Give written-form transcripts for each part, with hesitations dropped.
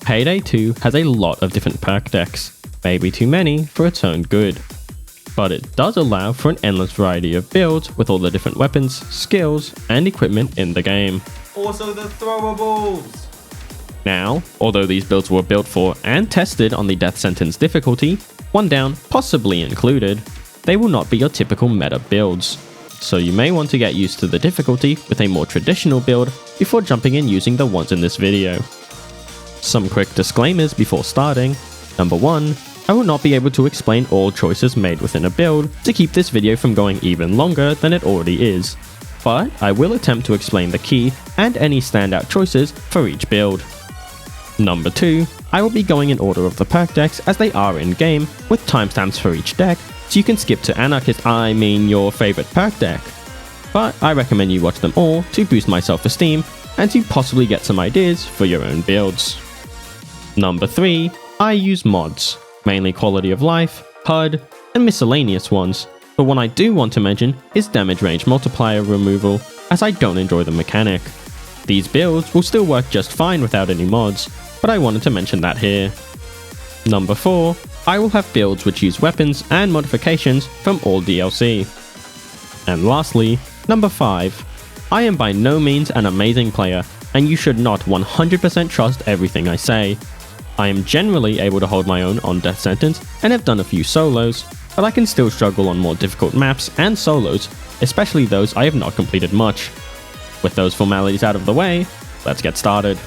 Payday 2 has a lot of different perk decks, maybe too many for its own good. But it does allow for an endless variety of builds with all the different weapons, skills, and equipment in the game. Also the throwables! Now, although these builds were built for and tested on the death sentence difficulty, 1 down possibly included, they will not be your typical meta builds. So you may want to get used to the difficulty with a more traditional build before jumping in using the ones in this video. Some quick disclaimers before starting. Number 1, I will not be able to explain all choices made within a build to keep this video from going even longer than it already is, but I will attempt to explain the key and any standout choices for each build. Number 2, I will be going in order of the perk decks as they are in game with timestamps for each deck, so you can skip to Anarchist, your favorite perk deck. But I recommend you watch them all to boost my self-esteem and to possibly get some ideas for your own builds. Number 3, I use mods, mainly quality of life, HUD, and miscellaneous ones, but one I do want to mention is damage range multiplier removal, as I don't enjoy the mechanic. These builds will still work just fine without any mods, but I wanted to mention that here. Number 4, I will have builds which use weapons and modifications from all DLC. And lastly, number 5, I am by no means an amazing player, and you should not 100% trust everything I say. I am generally able to hold my own on death sentence and have done a few solos, but I can still struggle on more difficult maps and solos, especially those I have not completed much. With those formalities out of the way, let's get started.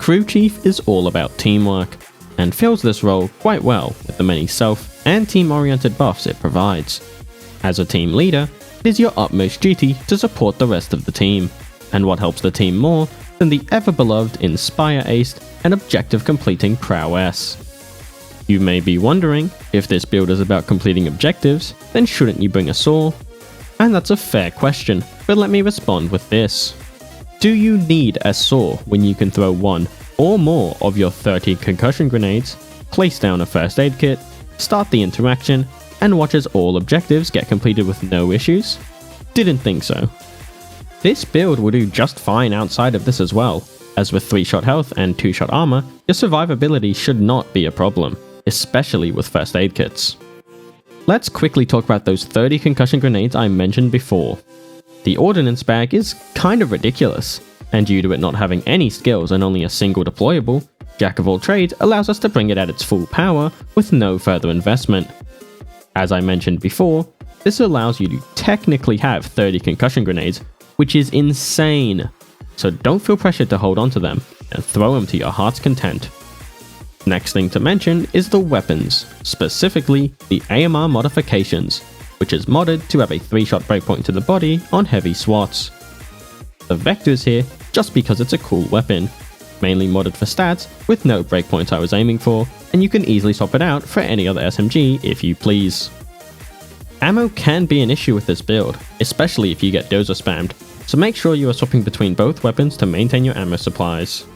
Crew Chief is all about teamwork, and fills this role quite well with the many self- and team-oriented buffs it provides. As a team leader, it is your utmost duty to support the rest of the team, and what helps the team more than the ever-beloved Inspire-aced and objective-completing prowess. You may be wondering, if this build is about completing objectives, then shouldn't you bring a saw? And that's a fair question, but let me respond with this. Do you need a saw when you can throw 1 or more of your 30 concussion grenades, place down a first aid kit, start the interaction, and watch as all objectives get completed with no issues? Didn't think so. This build will do just fine outside of this as well, as with 3-shot health and 2-shot armor, your survivability should not be a problem, especially with first aid kits. Let's quickly talk about those 30 concussion grenades I mentioned before. The ordnance bag is kind of ridiculous, and due to it not having any skills and only a single deployable, Jack of all trades allows us to bring it at its full power with no further investment. As I mentioned before, this allows you to technically have 30 concussion grenades, which is insane, so don't feel pressured to hold onto them, and throw them to your heart's content. Next thing to mention is the weapons, specifically the AMR modifications, which is modded to have a 3-shot breakpoint to the body on heavy swats. The Vector's here just because it's a cool weapon, mainly modded for stats with no breakpoints I was aiming for, and you can easily swap it out for any other SMG if you please. Ammo can be an issue with this build, especially if you get dozer spammed, so make sure you are swapping between both weapons to maintain your ammo supplies.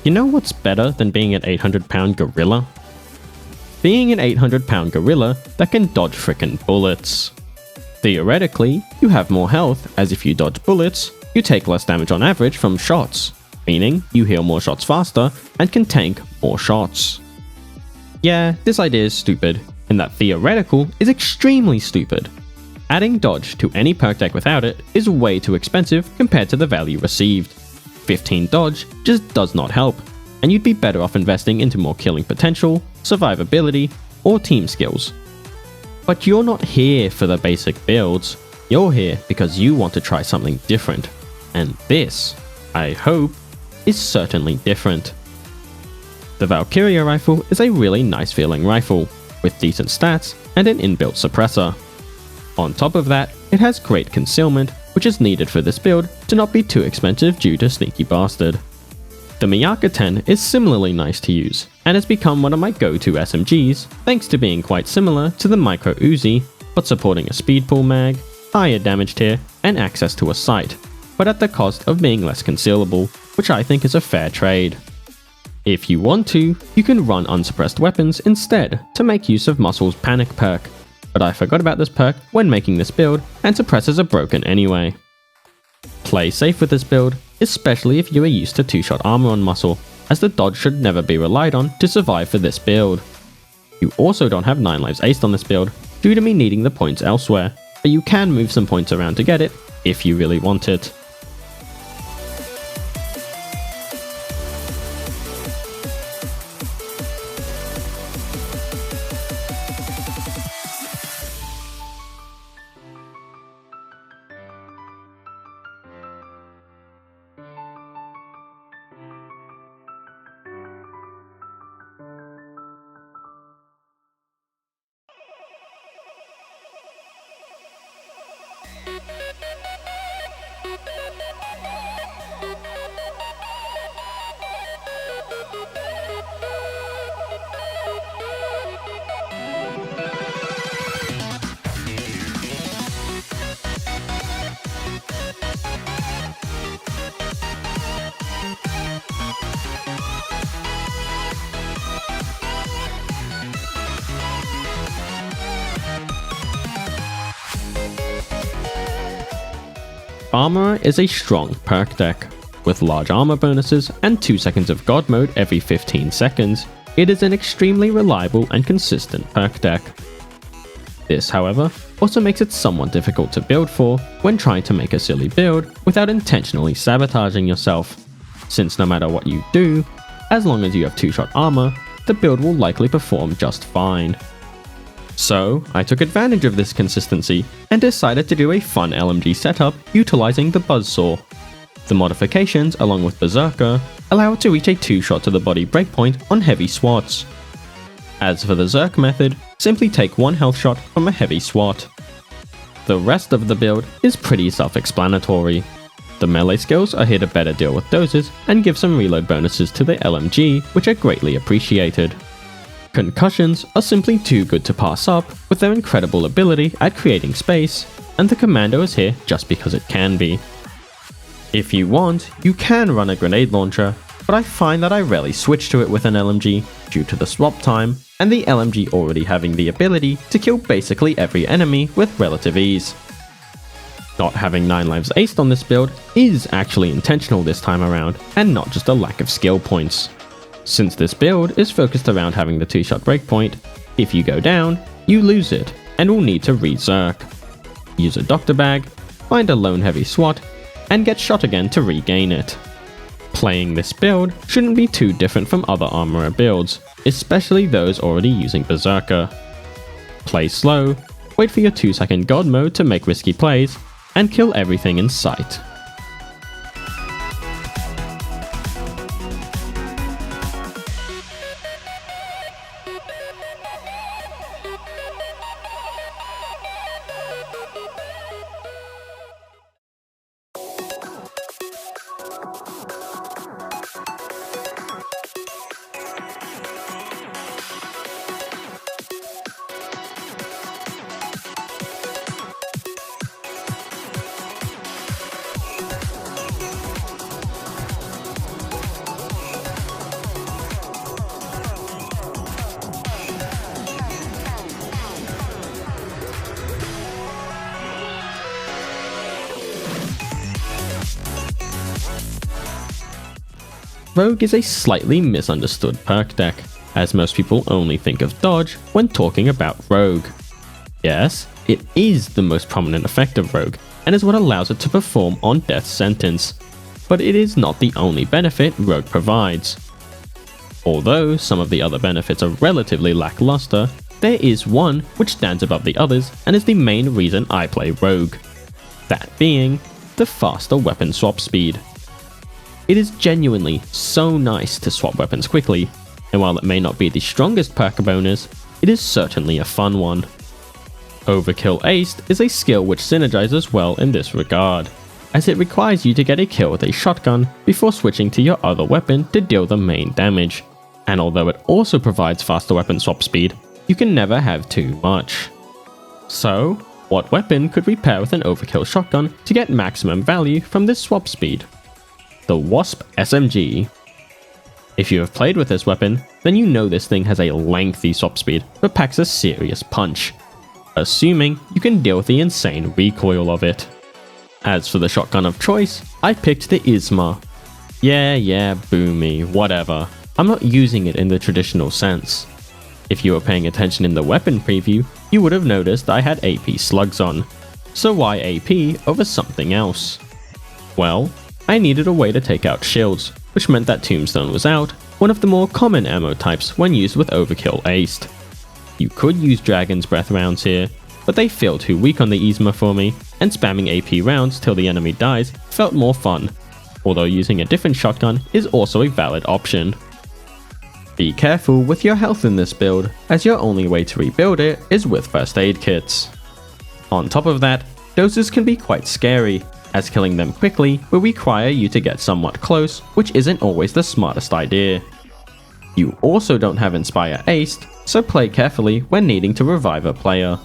You know what's better than being an 800-pound gorilla? being an 800-pound gorilla that can dodge frickin' bullets. Theoretically, you have more health, as if you dodge bullets, you take less damage on average from shots, meaning you heal more shots faster and can tank more shots. Yeah, this idea is stupid, and that theoretical is extremely stupid. Adding dodge to any perk deck without it is way too expensive compared to the value received. 15 dodge just does not help, and you'd be better off investing into more killing potential, survivability, or team skills. But you're not here for the basic builds, you're here because you want to try something different, and this, I hope, is certainly different. The Valkyria rifle is a really nice feeling rifle, with decent stats and an inbuilt suppressor. On top of that, it has great concealment, which is needed for this build to not be too expensive due to Sneaky Bastard. The Miyaka 10 is similarly nice to use, and has become one of my go-to SMGs thanks to being quite similar to the Micro Uzi, but supporting a speed pool mag, higher damage tier, and access to a sight, but at the cost of being less concealable, which I think is a fair trade. If you want to, you can run unsuppressed weapons instead to make use of Muscle's Panic perk, but I forgot about this perk when making this build, and suppressors are broken anyway. Play safe with this build, especially if you are used to 2-shot armor on Muscle, as the dodge should never be relied on to survive for this build. You also don't have 9 lives aced on this build, due to me needing the points elsewhere, but you can move some points around to get it, if you really want it. Armorer is a strong perk deck. With large armor bonuses and 2 seconds of God mode every 15 seconds, it is an extremely reliable and consistent perk deck. This, however, also makes it somewhat difficult to build for when trying to make a silly build without intentionally sabotaging yourself, since no matter what you do, as long as you have 2-shot armor, the build will likely perform just fine. So, I took advantage of this consistency and decided to do a fun LMG setup utilizing the Buzzsaw. The modifications, along with Berserker, allow it to reach a 2-shot to the body breakpoint on heavy swats. As for the Zerk method, simply take 1 health shot from a heavy swat. The rest of the build is pretty self-explanatory. The melee skills are here to better deal with doses and give some reload bonuses to the LMG, which are greatly appreciated. Concussions are simply too good to pass up with their incredible ability at creating space, and the commando is here just because it can be. If you want, you can run a grenade launcher, but I find that I rarely switch to it with an LMG due to the swap time, and the LMG already having the ability to kill basically every enemy with relative ease. Not having 9 lives aced on this build is actually intentional this time around, and not just a lack of skill points. Since this build is focused around having the 2-shot breakpoint, if you go down, you lose it, and will need to re-Zerk. Use a doctor bag, find a lone heavy swat, and get shot again to regain it. Playing this build shouldn't be too different from other armorer builds, especially those already using Berserker. Play slow, wait for your 2-second God mode to make risky plays, and kill everything in sight. Rogue is a slightly misunderstood perk deck, as most people only think of dodge when talking about Rogue. Yes, it is the most prominent effect of Rogue, and is what allows it to perform on death sentence, but it is not the only benefit Rogue provides. Although some of the other benefits are relatively lackluster, there is one which stands above the others and is the main reason I play Rogue. That being, the faster weapon swap speed. It is genuinely so nice to swap weapons quickly, and while it may not be the strongest perk bonus, it is certainly a fun one. Overkill Aced is a skill which synergizes well in this regard, as it requires you to get a kill with a shotgun before switching to your other weapon to deal the main damage, and although it also provides faster weapon swap speed, you can never have too much. So, what weapon could we pair with an overkill shotgun to get maximum value from this swap speed? The Wasp SMG. If you have played with this weapon, then you know this thing has a lengthy swap speed but packs a serious punch, assuming you can deal with the insane recoil of it. As for the shotgun of choice, I picked the Isma. Yeah, boo me, whatever. I'm not using it in the traditional sense. If you were paying attention in the weapon preview, you would have noticed I had AP slugs on. So why AP over something else? Well, I needed a way to take out shields, which meant that Tombstone was out, one of the more common ammo types when used with Overkill Aced. You could use Dragon's Breath rounds here, but they feel too weak on the Isma for me, and spamming AP rounds till the enemy dies felt more fun, although using a different shotgun is also a valid option. Be careful with your health in this build, as your only way to rebuild it is with first aid kits. On top of that, doses can be quite scary, as killing them quickly will require you to get somewhat close, which isn't always the smartest idea. You also don't have Inspire aced, so play carefully when needing to revive a player.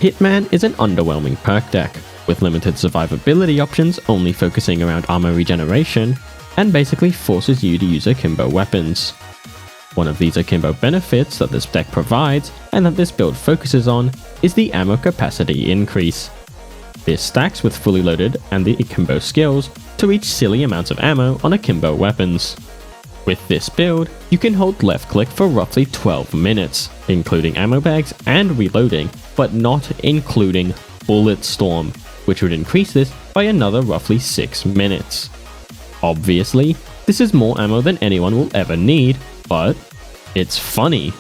Hitman is an underwhelming perk deck, with limited survivability options only focusing around armor regeneration, and basically forces you to use akimbo weapons. One of these akimbo benefits that this deck provides, and that this build focuses on, is the ammo capacity increase. This stacks with fully loaded and the akimbo skills to reach silly amounts of ammo on akimbo weapons. With this build, you can hold left click for roughly 12 minutes, including ammo bags and reloading, but not including Bullet Storm, which would increase this by another roughly 6 minutes. Obviously, this is more ammo than anyone will ever need, but it's funny.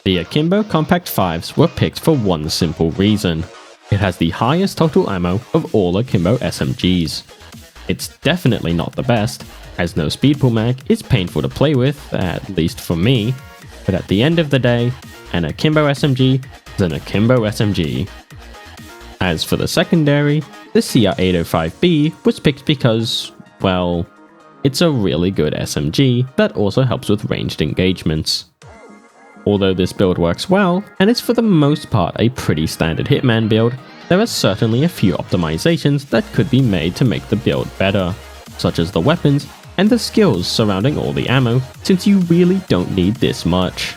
The Akimbo Compact 5s were picked for one simple reason. It has the highest total ammo of all Akimbo SMGs. It's definitely not the best, as no speed pool mag is painful to play with, at least for me, but at the end of the day, an Akimbo SMG is an Akimbo SMG. As for the secondary, the CR805B was picked because, well, it's a really good SMG that also helps with ranged engagements. Although this build works well, and is for the most part a pretty standard Hitman build, there are certainly a few optimizations that could be made to make the build better, such as the weapons and the skills surrounding all the ammo, since you really don't need this much.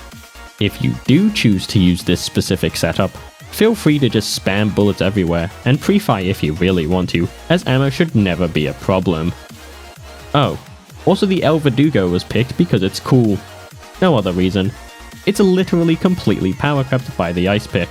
If you do choose to use this specific setup, feel free to just spam bullets everywhere and pre-fire if you really want to, as ammo should never be a problem. Oh, also the El Verdugo was picked because it's cool. No other reason. It's literally completely power crept by the ice pick.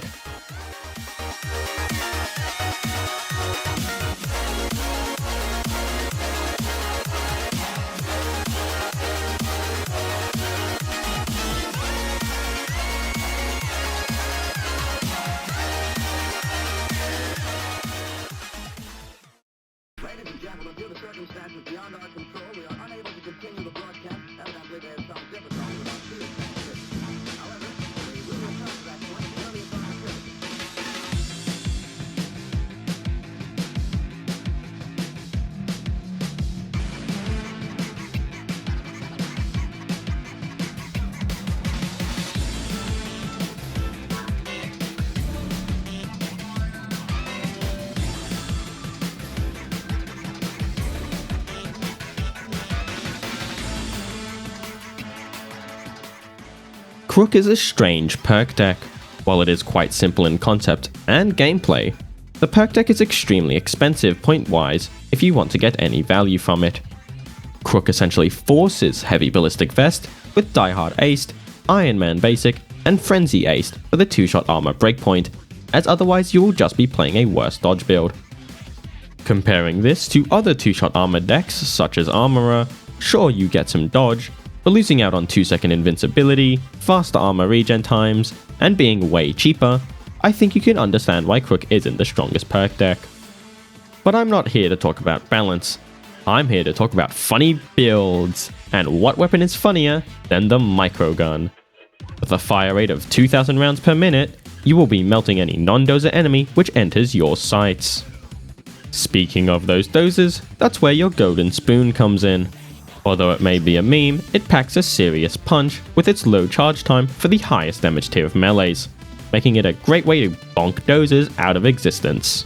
Crook is a strange perk deck. While it is quite simple in concept and gameplay, the perk deck is extremely expensive point-wise if you want to get any value from it. Crook essentially forces Heavy Ballistic Vest with Die Hard Aced, Iron Man Basic, and Frenzy Aced for the 2-shot armor breakpoint, as otherwise you will just be playing a worse dodge build. Comparing this to other 2-shot armor decks such as Armorer, sure you get some dodge, but losing out on 2-second invincibility, faster armor regen times, and being way cheaper, I think you can understand why Crook isn't the strongest perk deck. But I'm not here to talk about balance, I'm here to talk about funny builds, and what weapon is funnier than the microgun. With a fire rate of 2,000 rounds per minute, you will be melting any non-dozer enemy which enters your sights. Speaking of those dozers, that's where your golden spoon comes in. Although it may be a meme, it packs a serious punch with its low charge time for the highest damage tier of melees, making it a great way to bonk dozers out of existence.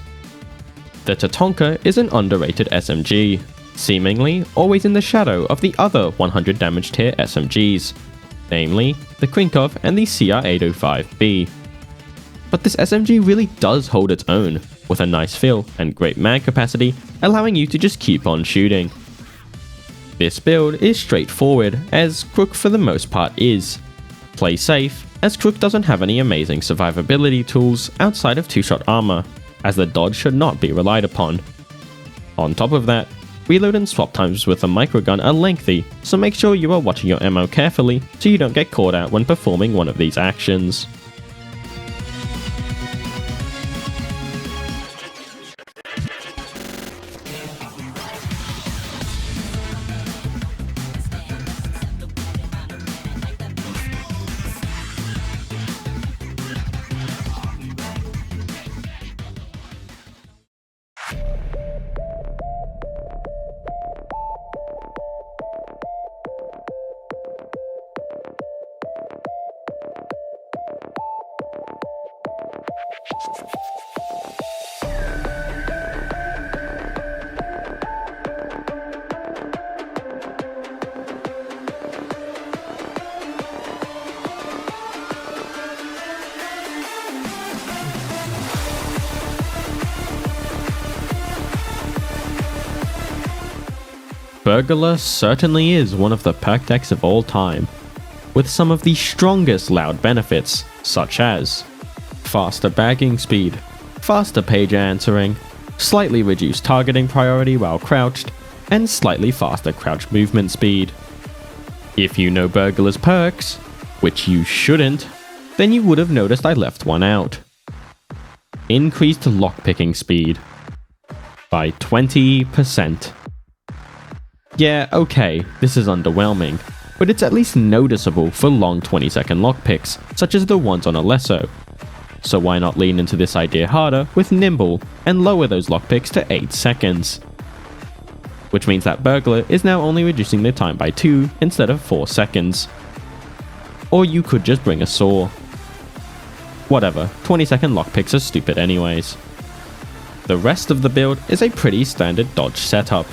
The Tatonka is an underrated SMG, seemingly always in the shadow of the other 100 damage tier SMGs, namely the Krinkov and the CR805B. But this SMG really does hold its own, with a nice feel and great mag capacity, allowing you to just keep on shooting. This build is straightforward, as Crook for the most part is. Play safe, as Crook doesn't have any amazing survivability tools outside of 2-shot armor, as the dodge should not be relied upon. On top of that, reload and swap times with a microgun are lengthy, so make sure you are watching your ammo carefully so you don't get caught out when performing one of these actions. Burglar certainly is one of the perk decks of all time, with some of the strongest loud benefits, such as faster bagging speed, faster page answering, slightly reduced targeting priority while crouched, and slightly faster crouch movement speed. If you know Burglar's perks, which you shouldn't, then you would have noticed I left one out. Increased lockpicking speed by 20%. Yeah, okay, this is underwhelming, but it's at least noticeable for long 20-second lockpicks, such as the ones on Alesso. So why not lean into this idea harder with Nimble, and lower those lockpicks to 8 seconds? Which means that Burglar is now only reducing the time by 2 instead of 4 seconds. Or you could just bring a saw. Whatever, 20-second lockpicks are stupid anyways. The rest of the build is a pretty standard dodge setup.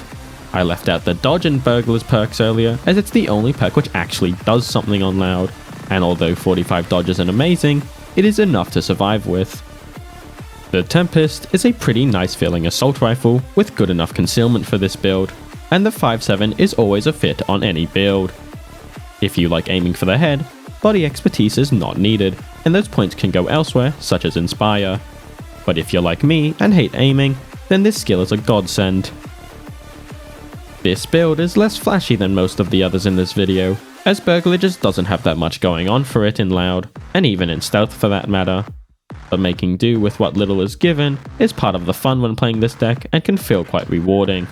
I left out the dodge and Burglar's perks earlier, as it's the only perk which actually does something on loud, and although 45 dodge isn't amazing, it is enough to survive with. The Tempest is a pretty nice feeling assault rifle with good enough concealment for this build, and the 5.7 is always a fit on any build. If you like aiming for the head, body expertise is not needed, and those points can go elsewhere, such as Inspire. But if you're like me and hate aiming, then this skill is a godsend. This build is less flashy than most of the others in this video, as Burglar just doesn't have that much going on for it in loud, and even in stealth for that matter. But making do with what little is given is part of the fun when playing this deck and can feel quite rewarding.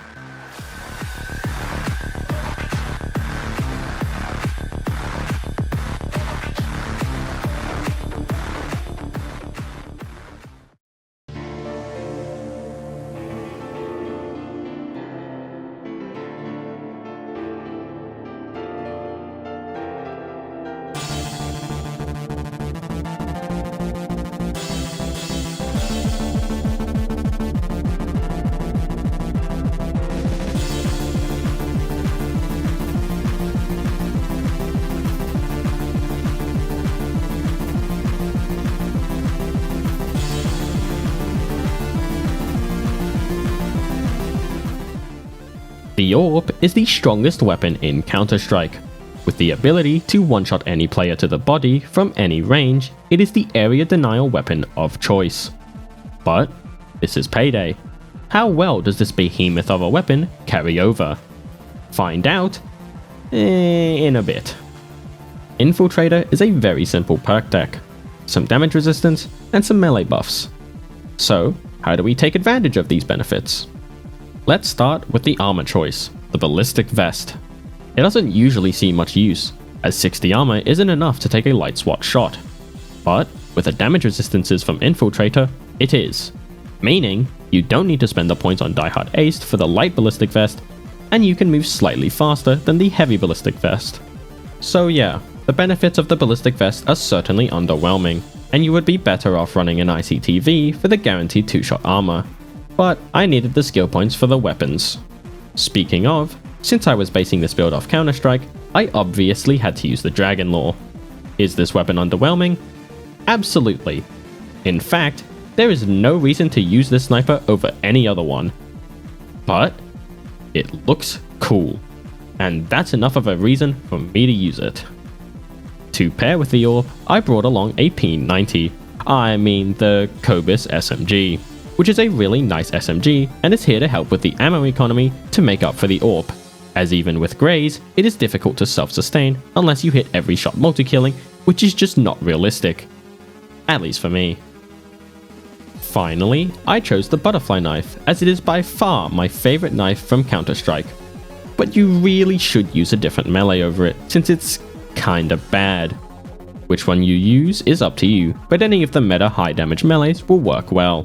The Orb is the strongest weapon in Counter-Strike. With the ability to one-shot any player to the body from any range, it is the area denial weapon of choice. But this is Payday. How well does this behemoth of a weapon carry over? Find out in a bit. Infiltrator is a very simple perk deck, some damage resistance and some melee buffs. So how do we take advantage of these benefits? Let's start with the armor choice, the ballistic vest. It doesn't usually see much use, as 60 armor isn't enough to take a light SWAT shot. But with the damage resistances from Infiltrator, it is. Meaning, you don't need to spend the points on Die Hard Aced for the light ballistic vest, and you can move slightly faster than the heavy ballistic vest. So yeah, the benefits of the ballistic vest are certainly underwhelming, and you would be better off running an ICTV for the guaranteed 2-shot armor. But I needed the skill points for the weapons. Speaking of, since I was basing this build off Counter-Strike, I obviously had to use the Dragon Lore. Is this weapon underwhelming? Absolutely. In fact, there is no reason to use this sniper over any other one. But it looks cool, and that's enough of a reason for me to use it. To pair with the Orb, I brought along a P90, the Cobus SMG, which is a really nice SMG and is here to help with the ammo economy to make up for the Orb, as even with Greys, it is difficult to self-sustain unless you hit every shot multi-killing, which is just not realistic. At least for me. Finally, I chose the butterfly knife, as it is by far my favourite knife from Counter-Strike. But you really should use a different melee over it, since it's kinda bad. Which one you use is up to you, but any of the meta high damage melees will work well.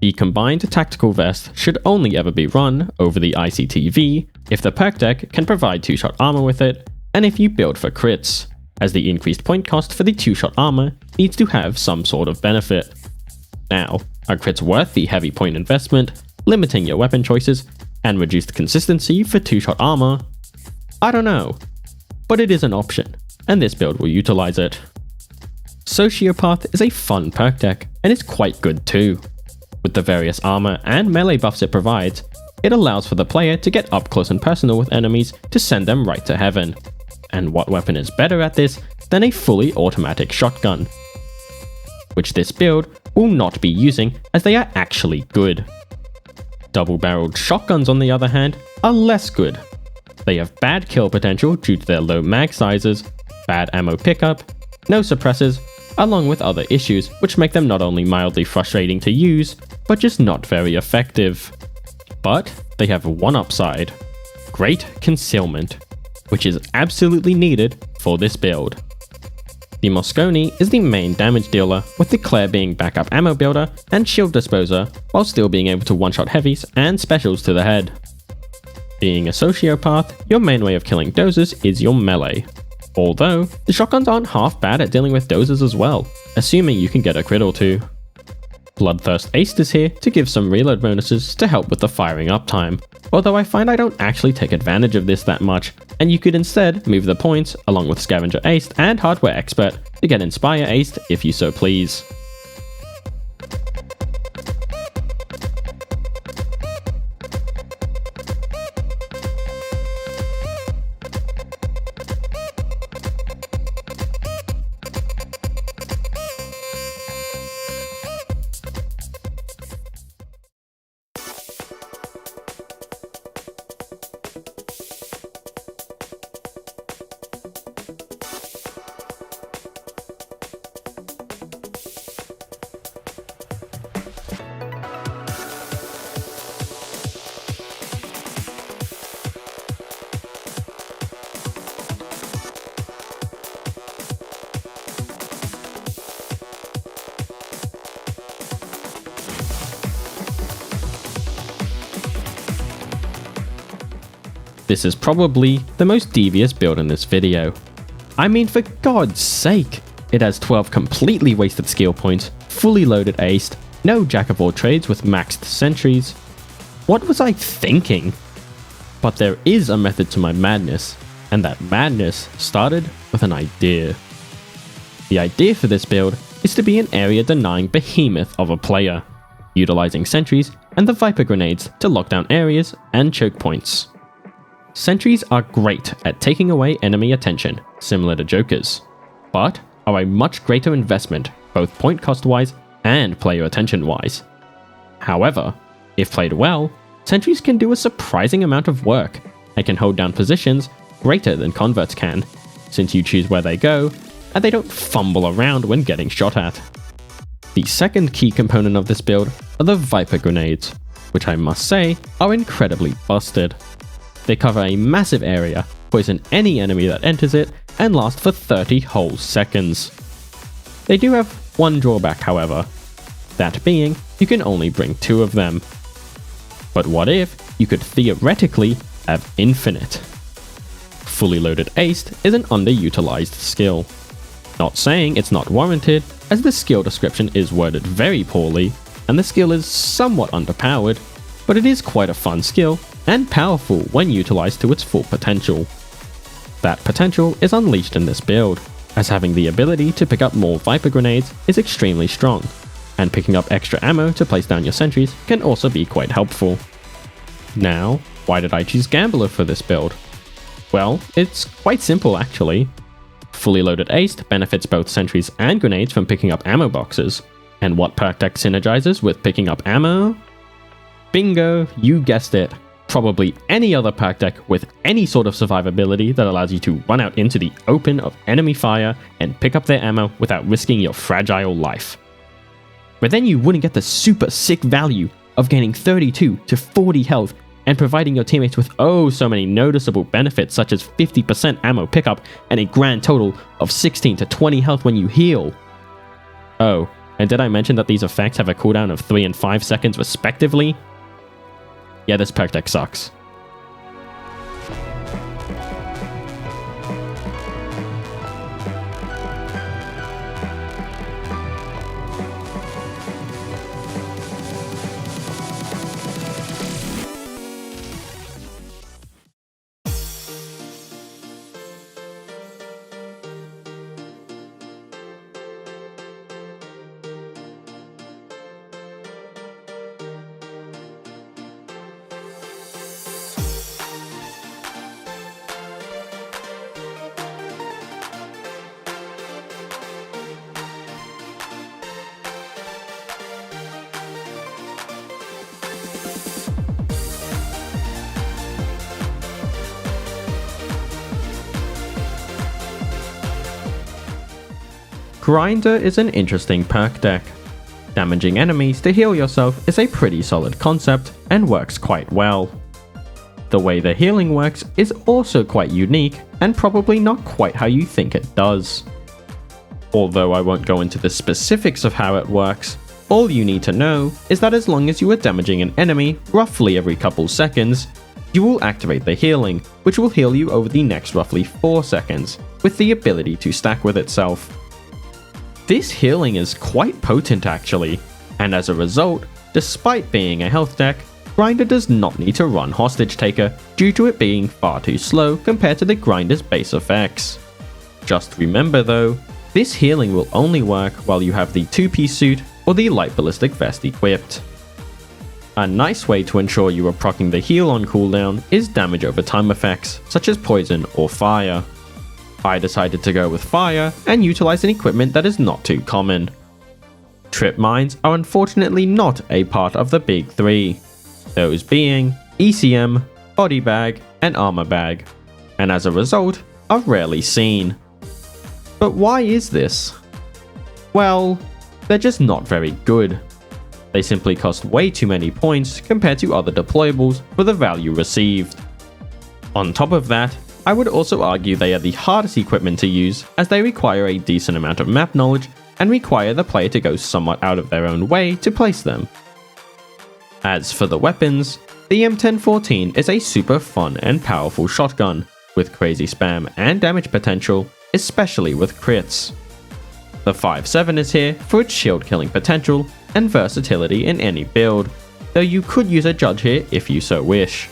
The combined tactical vest should only ever be run over the ICTV if the perk deck can provide 2-shot armor with it, and if you build for crits, as the increased point cost for the 2-shot armor needs to have some sort of benefit. Now, are crits worth the heavy point investment, limiting your weapon choices, and reduced consistency for 2-shot armor? I don't know, but it is an option, and this build will utilize it. Sociopath is a fun perk deck, and is quite good too. With the various armor and melee buffs it provides, it allows for the player to get up close and personal with enemies to send them right to heaven. And what weapon is better at this than a fully automatic shotgun? Which this build will not be using, as they are actually good. Double-barreled shotguns on the other hand are less good. They have bad kill potential due to their low mag sizes, bad ammo pickup, no suppressors, along with other issues which make them not only mildly frustrating to use, but just not very effective. But they have one upside: great concealment, which is absolutely needed for this build. The Mosconi is the main damage dealer, with the Claire being backup ammo builder and shield disposer, while still being able to one-shot heavies and specials to the head. Being a sociopath, your main way of killing dozers is your melee. Although, the shotguns aren't half bad at dealing with dozers as well, assuming you can get a crit or two. Bloodthirst Aced is here to give some reload bonuses to help with the firing up time, although I find I don't actually take advantage of this that much, and you could instead move the points along with Scavenger Aced and Hardware Expert to get Inspire Aced if you so please. This is probably the most devious build in this video. I mean, for God's sake, it has 12 completely wasted skill points, fully loaded aced, no jack of all trades with maxed sentries. What was I thinking? But there is a method to my madness, and that madness started with an idea. The idea for this build is to be an area denying behemoth of a player, utilizing sentries and the Viper grenades to lock down areas and choke points. Sentries are great at taking away enemy attention, similar to Jokers, but are a much greater investment both point cost wise and player attention wise. However, if played well, sentries can do a surprising amount of work and can hold down positions greater than converts can, since you choose where they go and they don't fumble around when getting shot at. The second key component of this build are the Viper grenades, which I must say are incredibly busted. They cover a massive area, poison any enemy that enters it, and last for 30 whole seconds. They do have one drawback however, that being you can only bring 2 of them. But what if you could theoretically have infinite? Fully loaded aced is an underutilized skill. Not saying it's not warranted, as the skill description is worded very poorly, and the skill is somewhat underpowered, but it is quite a fun skill and powerful when utilized to its full potential. That potential is unleashed in this build, as having the ability to pick up more Viper grenades is extremely strong, and picking up extra ammo to place down your sentries can also be quite helpful. Now, why did I choose Gambler for this build? Well, it's quite simple actually. Fully loaded aced benefits both sentries and grenades from picking up ammo boxes. And what perk deck synergizes with picking up ammo? Bingo, you guessed it. Probably any other perk deck with any sort of survivability that allows you to run out into the open of enemy fire and pick up their ammo without risking your fragile life. But then you wouldn't get the super sick value of gaining 32 to 40 health and providing your teammates with oh so many noticeable benefits such as 50% ammo pickup and a grand total of 16 to 20 health when you heal. Oh, and did I mention that these effects have a cooldown of 3 and 5 seconds respectively? Yeah, this perk deck sucks. Grinder is an interesting perk deck. Damaging enemies to heal yourself is a pretty solid concept and works quite well. The way the healing works is also quite unique and probably not quite how you think it does. Although I won't go into the specifics of how it works, all you need to know is that as long as you are damaging an enemy roughly every couple seconds, you will activate the healing, which will heal you over the next roughly 4 seconds, with the ability to stack with itself. This healing is quite potent actually, and as a result, despite being a health deck, Grinder does not need to run Hostage Taker due to it being far too slow compared to the Grinder's base effects. Just remember though, this healing will only work while you have the 2-piece suit or the light ballistic vest equipped. A nice way to ensure you are proccing the heal on cooldown is damage over time effects such as poison or fire. I decided to go with fire and utilize an equipment that is not too common. Trip mines are unfortunately not a part of the big 3, those being ECM, body bag, and armor bag, and as a result are rarely seen. But why is this? Well, they're just not very good. They simply cost way too many points compared to other deployables for the value received. On top of that, I would also argue they are the hardest equipment to use as they require a decent amount of map knowledge and require the player to go somewhat out of their own way to place them. As for the weapons, The M1014 is a super fun and powerful shotgun, with crazy spam and damage potential, especially with crits. The 5.7 is here for its shield killing potential and versatility in any build, though you could use a judge here if you so wish.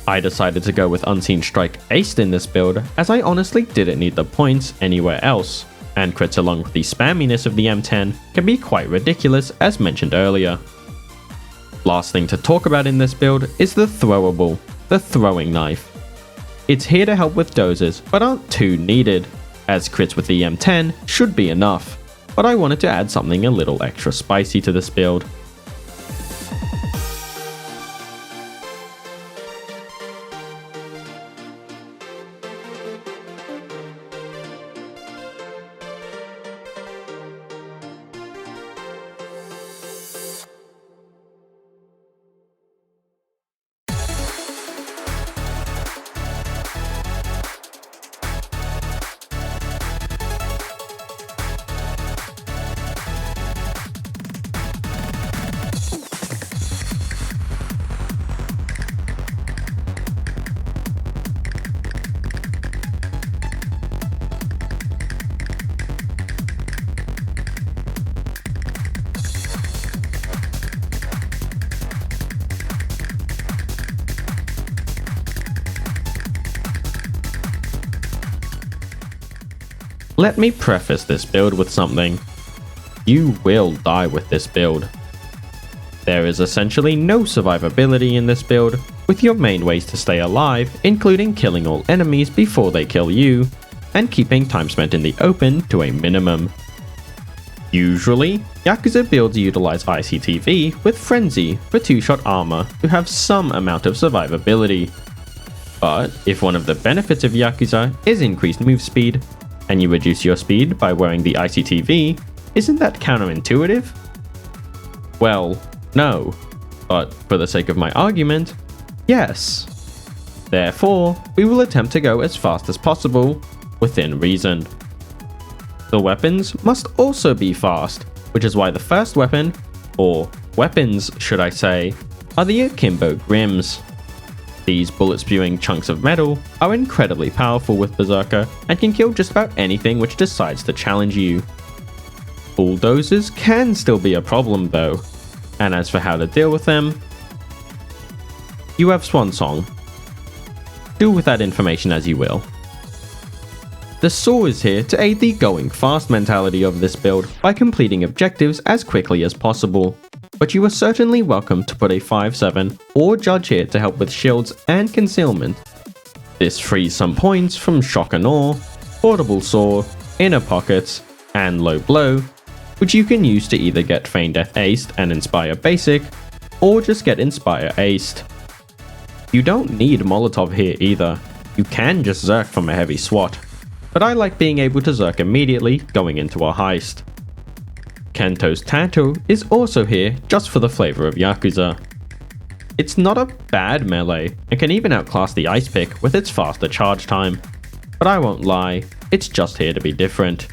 I decided to go with Unseen Strike Aced in this build as I honestly didn't need the points anywhere else, and crits along with the spamminess of the M10 can be quite ridiculous as mentioned earlier. Last thing to talk about in this build is the throwable, the throwing knife. It's here to help with dozers but aren't too needed, as crits with the M10 should be enough, but I wanted to add something a little extra spicy to this build. Let me preface this build with something. You will die with this build. There is essentially no survivability in this build, with your main ways to stay alive including killing all enemies before they kill you, and keeping time spent in the open to a minimum. Usually, Yakuza builds utilize ICTV with Frenzy for 2-shot armor to have some amount of survivability. But if one of the benefits of Yakuza is increased move speed, and you reduce your speed by wearing the ICTV, isn't that counterintuitive? Well, no, but for the sake of my argument, yes. Therefore, we will attempt to go as fast as possible, within reason. The weapons must also be fast, which is why the first weapon, or weapons should I say, are the Akimbo Grims. These bullet-spewing chunks of metal are incredibly powerful with Berserker and can kill just about anything which decides to challenge you. Bulldozers can still be a problem though, and as for how to deal with them, you have Swansong. Do with that information as you will. The Saw is here to aid the going fast mentality of this build by completing objectives as quickly as possible, but you are certainly welcome to put a 5.7 or judge here to help with shields and concealment. This frees some points from Shock and Awe, Portable Saw, Inner Pockets, and Low Blow, which you can use to either get Feign Death aced and Inspire basic, or just get Inspire aced. You don't need Molotov here either, you can just Zerk from a heavy SWAT, but I like being able to Zerk immediately going into a heist. Kento's Tattoo is also here just for the flavor of Yakuza. It's not a bad melee and can even outclass the Ice Pick with its faster charge time, but I won't lie, it's just here to be different.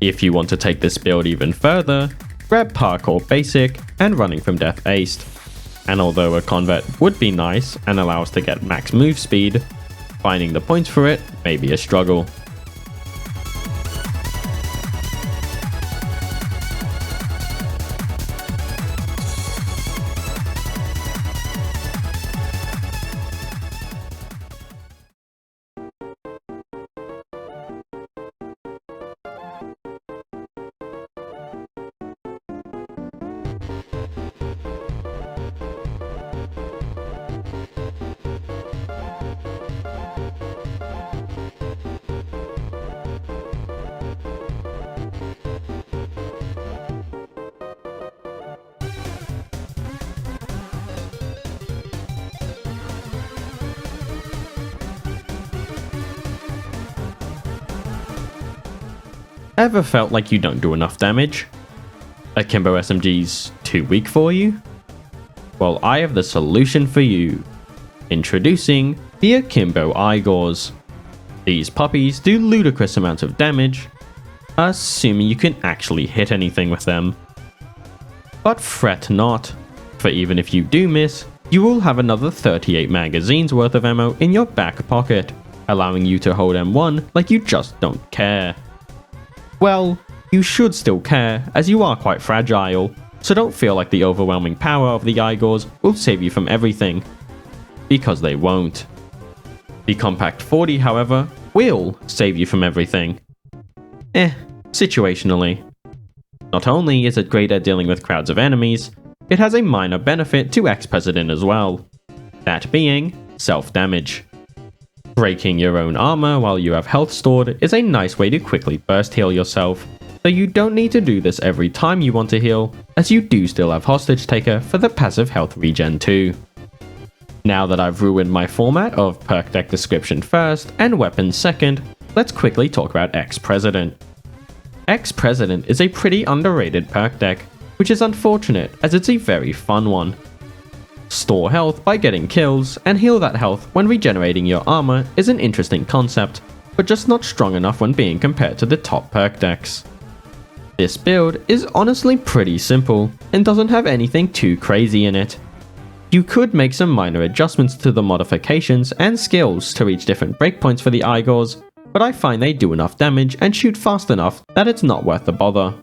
If you want to take this build even further, grab Parkour Basic and Running from Death aced, and although a Convert would be nice and allow us to get max move speed, finding the points for it may be a struggle. Ever felt like you don't do enough damage? Akimbo SMG's too weak for you? Well, I have the solution for you. Introducing the Akimbo Igors. These puppies do ludicrous amounts of damage, assuming you can actually hit anything with them. But fret not, for even if you do miss, you will have another 38 magazines worth of ammo in your back pocket, allowing you to hold M1 like you just don't care. Well, you should still care, as you are quite fragile, so don't feel like the overwhelming power of the Igors will save you from everything, because they won't. The Compact 40, however, will save you from everything. Situationally. Not only is it great at dealing with crowds of enemies, it has a minor benefit to ex-President as well. That being, self-damage. Breaking your own armor while you have health stored is a nice way to quickly burst heal yourself, though you don't need to do this every time you want to heal, as you do still have Hostage Taker for the passive health regen too. Now that I've ruined my format of perk deck description first and weapons second, let's quickly talk about Ex-President. Ex-President is a pretty underrated perk deck, which is unfortunate as it's a very fun one. Store health by getting kills, and heal that health when regenerating your armor is an interesting concept, but just not strong enough when being compared to the top perk decks. This build is honestly pretty simple, and doesn't have anything too crazy in it. You could make some minor adjustments to the modifications and skills to reach different breakpoints for the Igors, but I find they do enough damage and shoot fast enough that it's not worth the bother.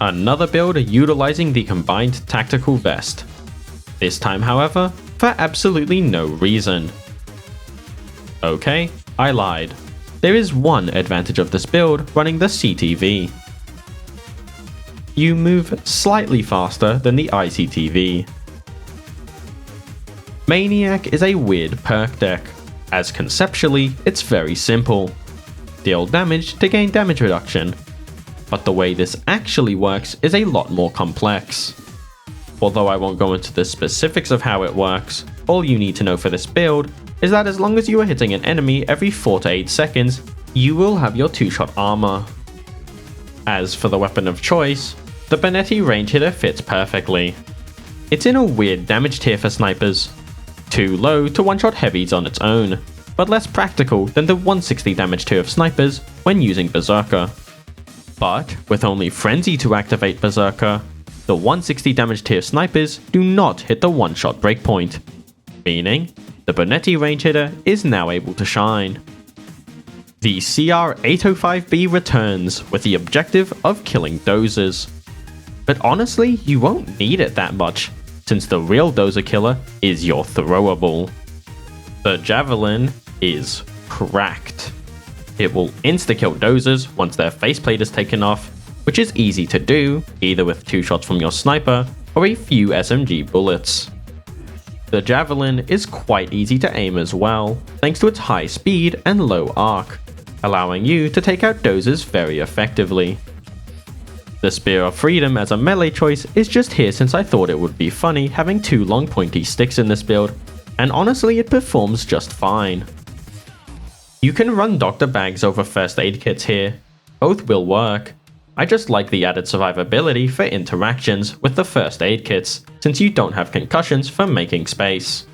Another build utilizing the combined tactical vest. This time, however, for absolutely no reason. Okay, I lied. There is one advantage of this build running the CTV. You move slightly faster than the ICTV. Maniac is a weird perk deck, as conceptually it's very simple. Deal damage to gain damage reduction. But the way this actually works is a lot more complex. Although I won't go into the specifics of how it works, all you need to know for this build is that as long as you are hitting an enemy every 4 to 8 seconds, you will have your 2-shot armor. As for the weapon of choice, the Bonetti range hitter fits perfectly. It's in a weird damage tier for snipers, too low to one-shot heavies on its own, but less practical than the 160 damage tier of snipers when using Berserker. But with only Frenzy to activate Berserker, the 160 damage tier snipers do not hit the one-shot breakpoint, meaning the Bonetti range hitter is now able to shine. The CR-805B returns with the objective of killing dozers. But honestly, you won't need it that much, since the real dozer killer is your throwable. The Javelin is cracked. It will insta-kill dozers once their faceplate is taken off, which is easy to do, either with 2 shots from your sniper or a few SMG bullets. The Javelin is quite easy to aim as well, thanks to its high speed and low arc, allowing you to take out dozers very effectively. The Spear of Freedom as a melee choice is just here since I thought it would be funny having 2 long pointy sticks in this build, and honestly it performs just fine. You can run Dr. Bags over first aid kits here, both will work. I just like the added survivability for interactions with the first aid kits, since you don't have concussions for making space.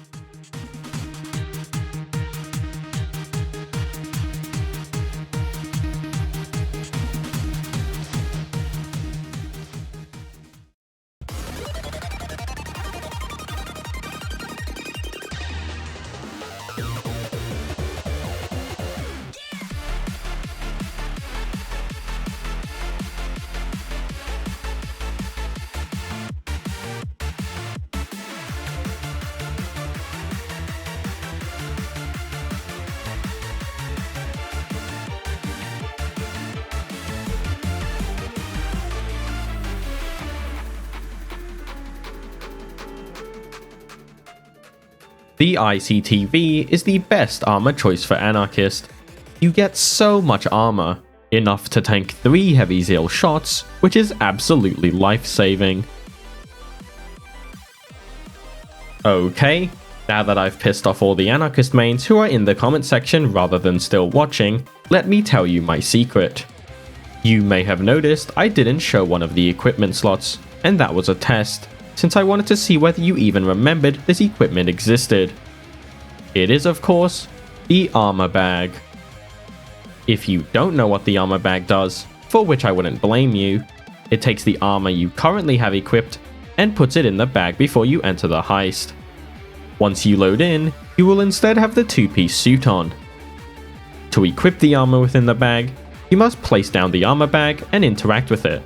The ICTV is the best armor choice for Anarchist, You get so much armor, enough to tank 3 heavy zeal shots, which is absolutely life-saving. Okay, now that I've pissed off all the Anarchist mains who are in the comment section rather than still watching, let me tell you my secret. You may have noticed I didn't show one of the equipment slots, and that was a test, since I wanted to see whether you even remembered this equipment existed. It is, of course, the armor bag. If you don't know what the armor bag does, for which I wouldn't blame you, it takes the armor you currently have equipped and puts it in the bag before you enter the heist. Once you load in, you will instead have the 2-piece suit on. To equip the armor within the bag, you must place down the armor bag and interact with it.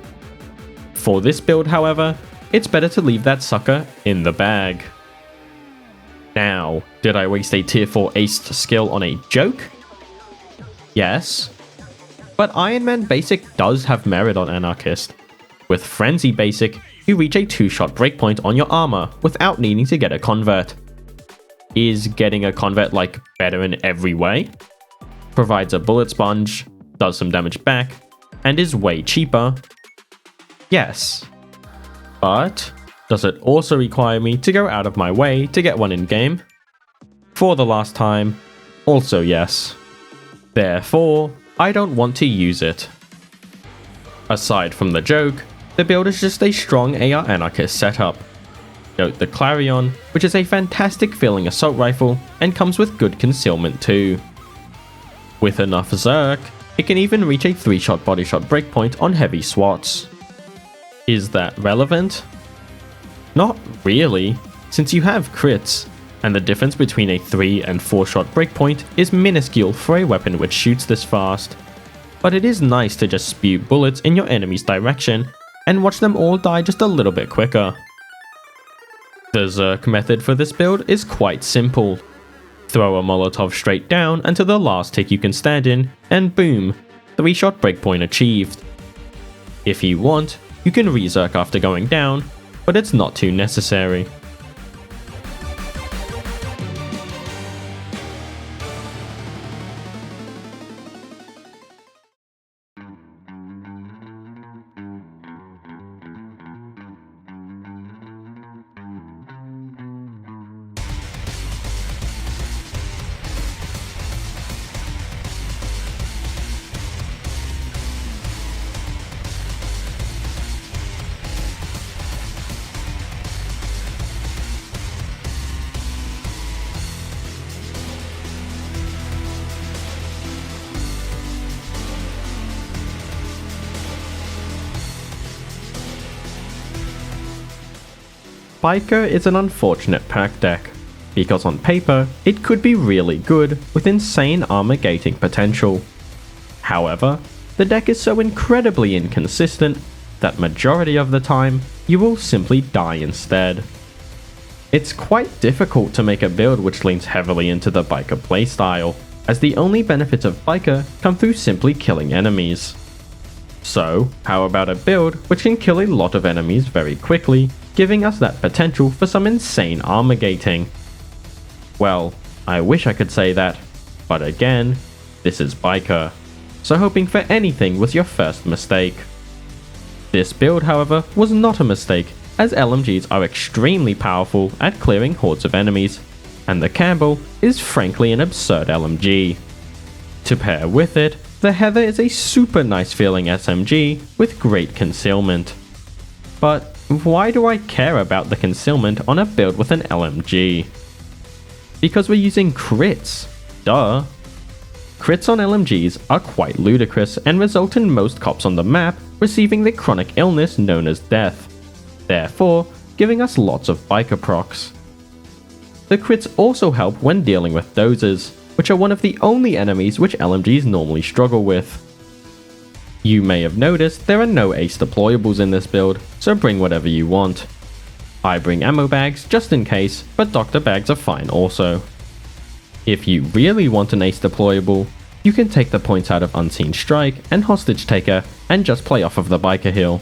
For this build, however, it's better to leave that sucker in the bag. Now, did I waste a tier 4 aced skill on a joke? Yes. But Iron Man Basic does have merit on Anarchist. With Frenzy Basic, you reach a 2-shot breakpoint on your armor without needing to get a convert. Is getting a convert like better in every way? Provides a bullet sponge, does some damage back, and is way cheaper? Yes. But does it also require me to go out of my way to get one in game? For the last time, also yes. Therefore, I don't want to use it. Aside from the joke, the build is just a strong AR Anarchist setup. Note the Clarion, which is a fantastic feeling assault rifle and comes with good concealment too. With enough Zerk, it can even reach a 3-shot body shot breakpoint on heavy swats. Is that relevant? Not really, since you have crits, and the difference between a 3 and 4-shot breakpoint is minuscule for a weapon which shoots this fast. But it is nice to just spew bullets in your enemy's direction and watch them all die just a little bit quicker. The Zerk method for this build is quite simple. Throw a Molotov straight down until the last tick you can stand in, and boom, 3-shot breakpoint achieved. If you want, you can re-Zerk after going down, but it's not too necessary. Biker is an unfortunate perk deck, because on paper, it could be really good with insane armor gating potential. However, the deck is so incredibly inconsistent that majority of the time, you will simply die instead. It's quite difficult to make a build which leans heavily into the Biker playstyle, as the only benefits of Biker come through simply killing enemies. So, how about a build which can kill a lot of enemies very quickly, giving us that potential for some insane armor gating? Well, I wish I could say that, but again, this is Biker, so hoping for anything was your first mistake. This build, however, was not a mistake, as LMGs are extremely powerful at clearing hordes of enemies, and the Campbell is frankly an absurd LMG. To pair with it, the Heather is a super nice feeling SMG with great concealment. But why do I care about the concealment on a build with an LMG? Because we're using crits, duh. Crits on LMGs are quite ludicrous and result in most cops on the map receiving the chronic illness known as death, therefore giving us lots of biker procs. The crits also help when dealing with dozers, which are one of the only enemies which LMGs normally struggle with. You may have noticed there are no ace deployables in this build, so bring whatever you want. I bring ammo bags just in case, but doctor bags are fine also. If you really want an ace deployable, you can take the points out of Unseen Strike and Hostage Taker and just play off of the biker heal.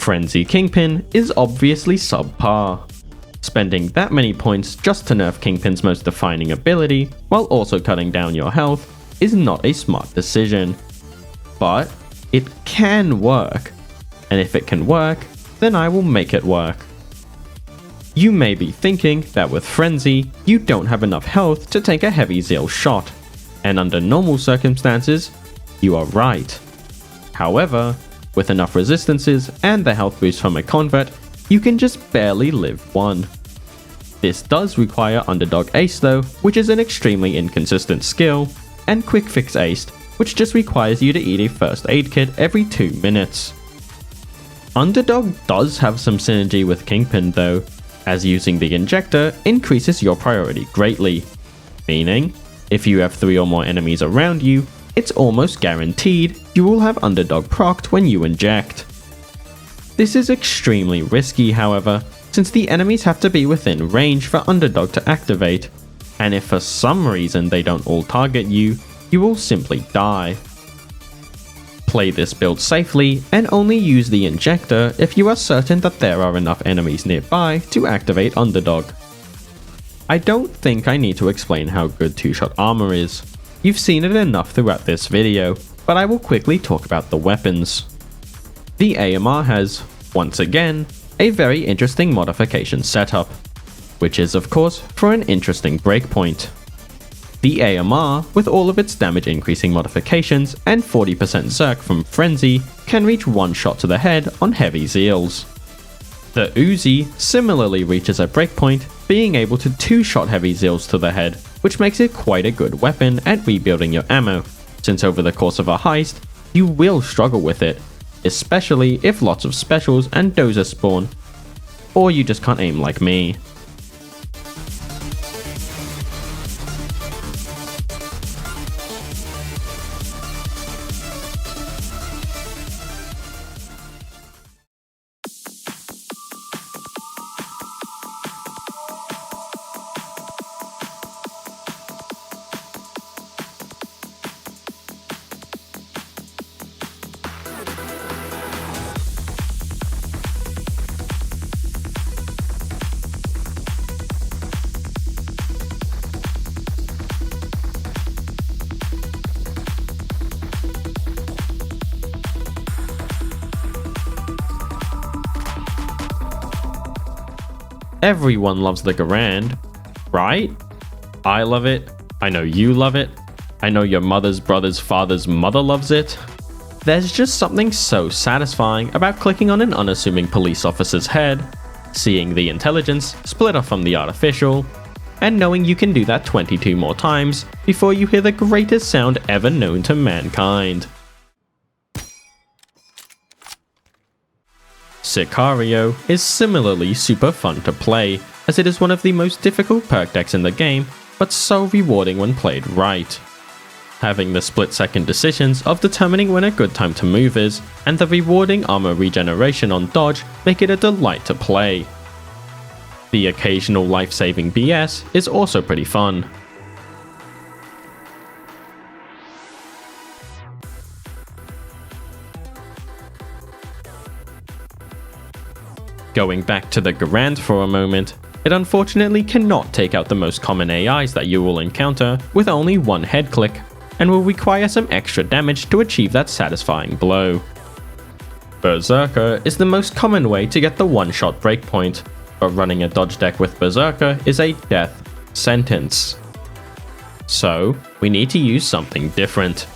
Frenzy Kingpin is obviously subpar. Spending that many points just to nerf Kingpin's most defining ability, while also cutting down your health, is not a smart decision. But it can work, and if it can work, then I will make it work. You may be thinking that with Frenzy, you don't have enough health to take a heavy Zeal shot, and under normal circumstances, you are right. However, with enough resistances and the health boost from a convert, you can just barely live one. This does require Underdog Ace though, which is an extremely inconsistent skill, and Quick Fix Ace, which just requires you to eat a first aid kit every 2 minutes. Underdog does have some synergy with Kingpin though, as using the injector increases your priority greatly, meaning, if you have 3 or more enemies around you, it's almost guaranteed you will have Underdog procced when you inject. This is extremely risky however, since the enemies have to be within range for Underdog to activate, and if for some reason they don't all target you, you will simply die. Play this build safely and only use the injector if you are certain that there are enough enemies nearby to activate Underdog. I don't think I need to explain how good 2-shot armor is. You've seen it enough throughout this video, but I will quickly talk about the weapons. The AMR has, once again, a very interesting modification setup, which is of course for an interesting breakpoint. The AMR, with all of its damage increasing modifications and 40% Zerk from Frenzy, can reach 1 shot to the head on heavy Zeals. The Uzi similarly reaches a breakpoint, being able to 2-shot heavy Zeals to the head, which makes it quite a good weapon at rebuilding your ammo, since over the course of a heist, you will struggle with it, especially if lots of specials and dozers spawn, or you just can't aim like me. Everyone loves the Garand, right? I love it, I know you love it, I know your mother's brother's father's mother loves it. There's just something so satisfying about clicking on an unassuming police officer's head, seeing the intelligence split off from the artificial, and knowing you can do that 22 more times before you hear the greatest sound ever known to mankind. Sicario is similarly super fun to play, as it is one of the most difficult perk decks in the game, but so rewarding when played right. Having the split-second decisions of determining when a good time to move is, and the rewarding armor regeneration on dodge make it a delight to play. The occasional life-saving BS is also pretty fun. Going back to the Garand for a moment, it unfortunately cannot take out the most common AIs that you will encounter with only 1 head click, and will require some extra damage to achieve that satisfying blow. Berserker is the most common way to get the 1-shot breakpoint, but running a dodge deck with Berserker is a death sentence. So, we need to use something different.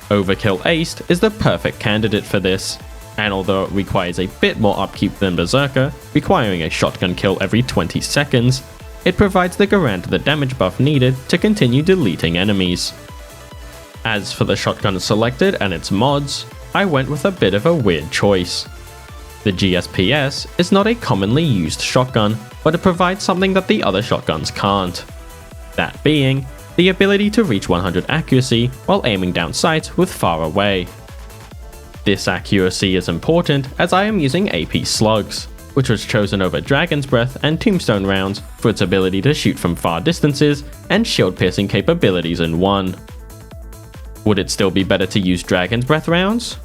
Overkill Aced is the perfect candidate for this, and although it requires a bit more upkeep than Berserker, requiring a shotgun kill every 20 seconds, it provides the Garand the damage buff needed to continue deleting enemies. As for the shotgun selected and its mods, I went with a bit of a weird choice. The GSPS is not a commonly used shotgun, but it provides something that the other shotguns can't. That being, the ability to reach 100 accuracy while aiming down sights with far away. This accuracy is important as I am using AP Slugs, which was chosen over Dragon's Breath and Tombstone rounds for its ability to shoot from far distances and shield piercing capabilities in one. Would it still be better to use Dragon's Breath rounds?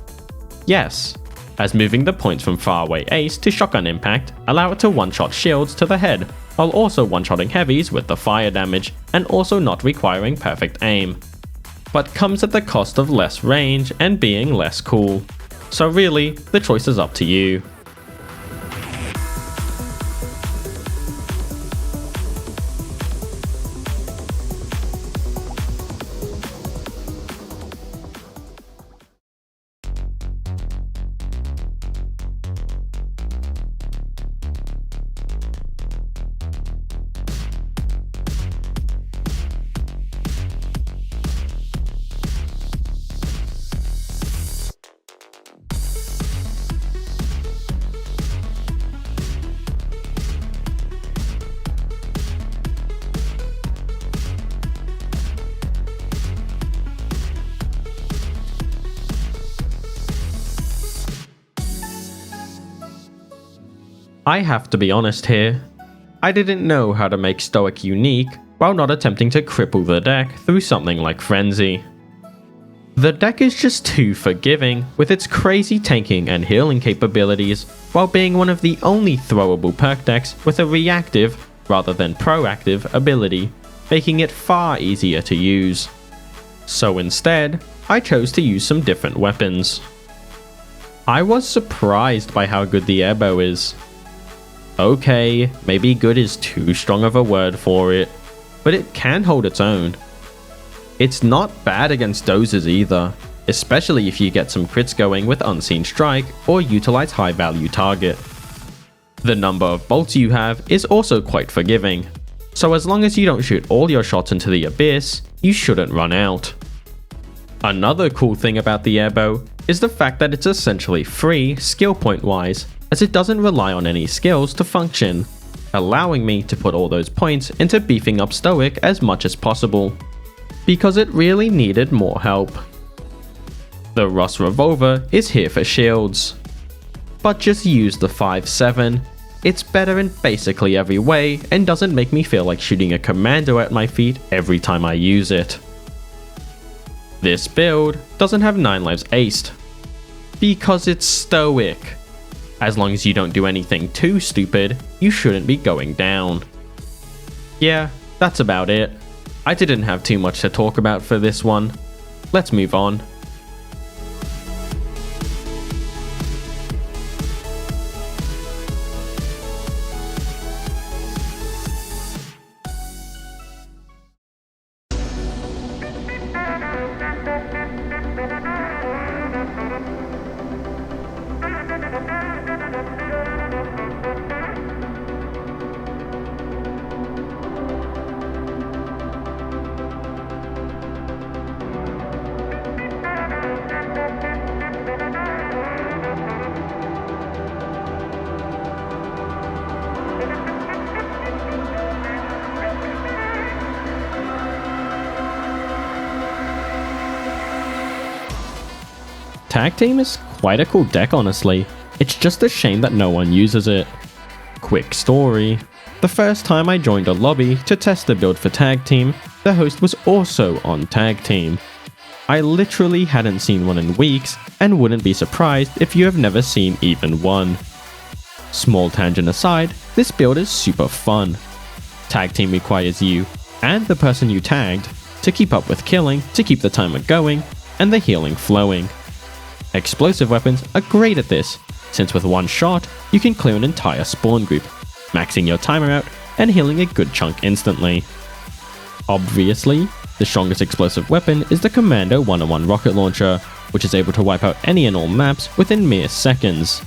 Yes. as moving the points from faraway ace to shotgun impact allow it to one-shot shields to the head, while also one-shotting heavies with the fire damage and also not requiring perfect aim. But comes at the cost of less range and being less cool. So really, the choice is up to you. I have to be honest here. I didn't know how to make Stoic unique while not attempting to cripple the deck through something like Frenzy. The deck is just too forgiving with its crazy tanking and healing capabilities, while being one of the only throwable perk decks with a reactive rather than proactive ability, making it far easier to use. So instead, I chose to use some different weapons. I was surprised by how good the airbow is. Okay, maybe good is too strong of a word for it, but it can hold its own. It's not bad against dozers either, especially if you get some crits going with Unseen Strike or utilize high value target. The number of bolts you have is also quite forgiving, so as long as you don't shoot all your shots into the abyss, you shouldn't run out. Another cool thing about the airbow is the fact that it's essentially free skill point wise, as it doesn't rely on any skills to function, allowing me to put all those points into beefing up Stoic as much as possible, because it really needed more help. The Rust Revolver is here for shields, but just use the 5.7, it's better in basically every way and doesn't make me feel like shooting a commando at my feet every time I use it. This build doesn't have 9 lives aced, because it's Stoic. As long as you don't do anything too stupid, you shouldn't be going down. Yeah, that's about it. I didn't have too much to talk about for this one. Let's move on. Tag Team is quite a cool deck honestly, it's just a shame that no one uses it. Quick story. The first time I joined a lobby to test the build for Tag Team, the host was also on Tag Team. I literally hadn't seen one in weeks and wouldn't be surprised if you have never seen even one. Small tangent aside, this build is super fun. Tag Team requires you, and the person you tagged, to keep up with killing to keep the timer going and the healing flowing. Explosive weapons are great at this, since with one shot, you can clear an entire spawn group, maxing your timer out and healing a good chunk instantly. Obviously, the strongest explosive weapon is the Commando 101 rocket launcher, which is able to wipe out any and all maps within mere seconds.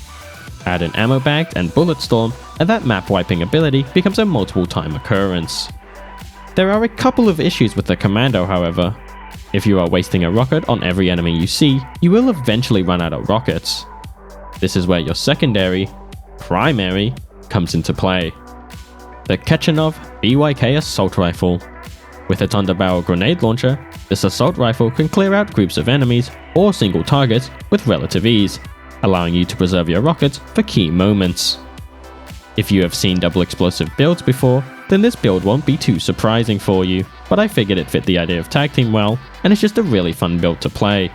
Add an ammo bag and bullet storm, and that map wiping ability becomes a multiple time occurrence. There are a couple of issues with the Commando however. If you are wasting a rocket on every enemy you see, you will eventually run out of rockets. This is where your secondary, primary, comes into play. The Kechenov BYK Assault Rifle. With its underbarrel grenade launcher, this assault rifle can clear out groups of enemies or single targets with relative ease, allowing you to preserve your rockets for key moments. If you have seen double explosive builds before, then this build won't be too surprising for you, but I figured it fit the idea of Tag Team well, and it's just a really fun build to play.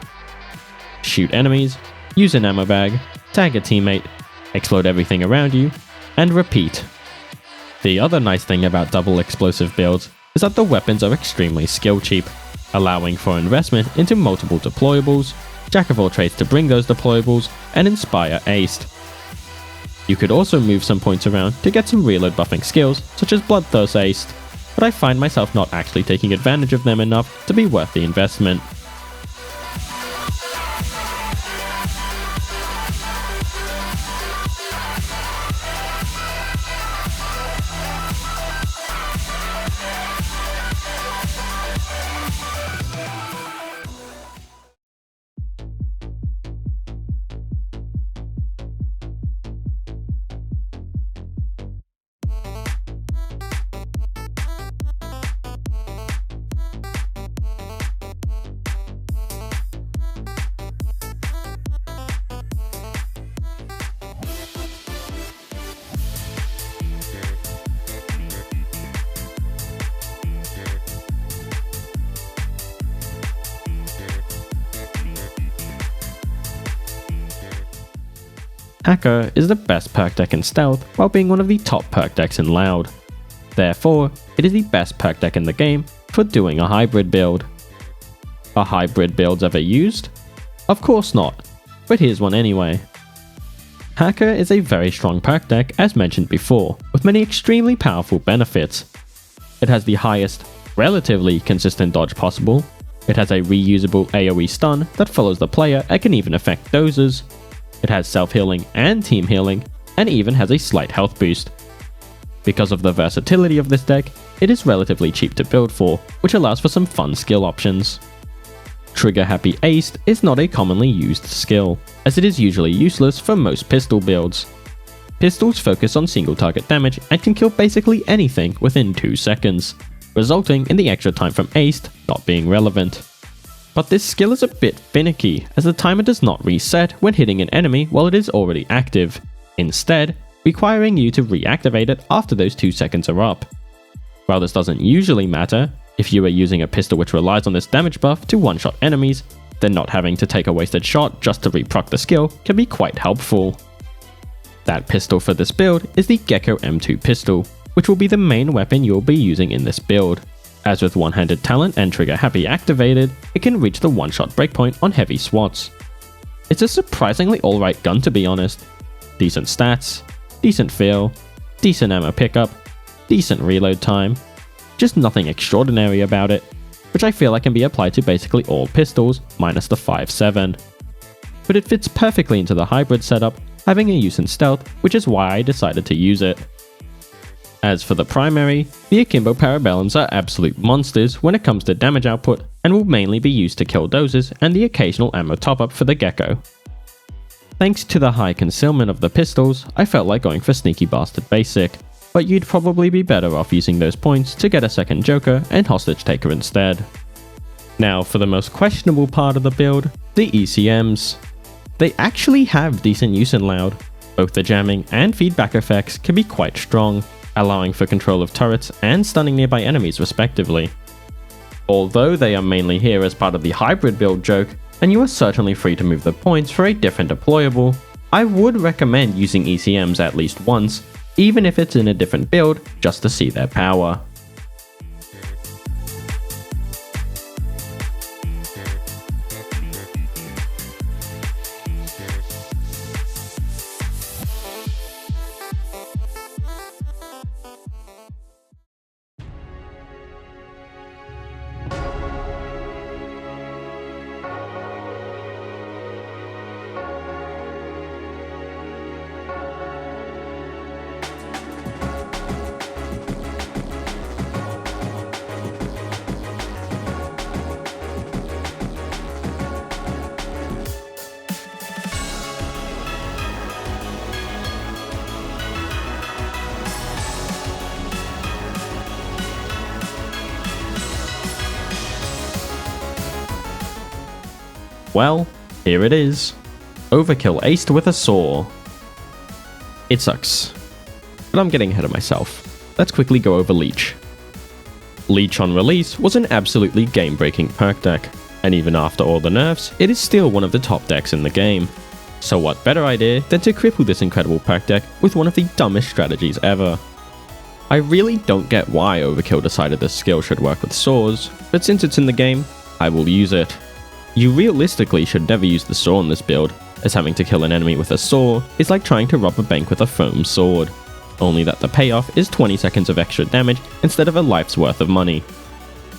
Shoot enemies, use an ammo bag, tag a teammate, explode everything around you, and repeat. The other nice thing about double explosive builds is that the weapons are extremely skill cheap, allowing for investment into multiple deployables, jack of all trades to bring those deployables, and inspire aced. You could also move some points around to get some reload buffing skills such as Bloodthirst aced, but I find myself not actually taking advantage of them enough to be worth the investment. Hacker is the best perk deck in Stealth while being one of the top perk decks in Loud. Therefore, it is the best perk deck in the game for doing a hybrid build. Are hybrid builds ever used? Of course not, but here's one anyway. Hacker is a very strong perk deck as mentioned before, with many extremely powerful benefits. It has the highest, relatively consistent dodge possible, it has a reusable AoE stun that follows the player and can even affect dozers, it has self-healing and team healing, and even has a slight health boost. Because of the versatility of this deck, it is relatively cheap to build for, which allows for some fun skill options. Trigger Happy Aced is not a commonly used skill, as it is usually useless for most pistol builds. Pistols focus on single target damage and can kill basically anything within 2 seconds, resulting in the extra time from aced not being relevant. But this skill is a bit finicky, as the timer does not reset when hitting an enemy while it is already active, instead requiring you to reactivate it after those 2 seconds are up. While this doesn't usually matter, if you are using a pistol which relies on this damage buff to one-shot enemies, then not having to take a wasted shot just to reproc the skill can be quite helpful. That pistol for this build is the Gecko M2 pistol, which will be the main weapon you'll be using in this build. As with one-handed talent and trigger happy activated, it can reach the one-shot breakpoint on heavy swats. It's a surprisingly alright gun to be honest. Decent stats, decent feel, decent ammo pickup, decent reload time, just nothing extraordinary about it, which I feel like can be applied to basically all pistols minus the 5.7. But it fits perfectly into the hybrid setup, having a use in stealth, which is why I decided to use it. As for the primary, the Akimbo Parabellums are absolute monsters when it comes to damage output and will mainly be used to kill dozers and the occasional ammo top-up for the Gecko. Thanks to the high concealment of the pistols, I felt like going for Sneaky Bastard Basic, but you'd probably be better off using those points to get a second Joker and Hostage Taker instead. Now for the most questionable part of the build, the ECMs. They actually have decent use in Loud. Both the jamming and feedback effects can be quite strong, allowing for control of turrets and stunning nearby enemies respectively. Although they are mainly here as part of the hybrid build joke, and you are certainly free to move the points for a different deployable, I would recommend using ECMs at least once, even if it's in a different build, just to see their power. Well, here it is. Overkill aced with a saw. It sucks, but I'm getting ahead of myself. Let's quickly go over Leech. Leech on release was an absolutely game-breaking perk deck, and even after all the nerfs, it is still one of the top decks in the game. So what better idea than to cripple this incredible perk deck with one of the dumbest strategies ever. I really don't get why Overkill decided this skill should work with saws, but since it's in the game, I will use it. You realistically should never use the saw in this build, as having to kill an enemy with a saw is like trying to rob a bank with a foam sword, only that the payoff is 20 seconds of extra damage instead of a life's worth of money.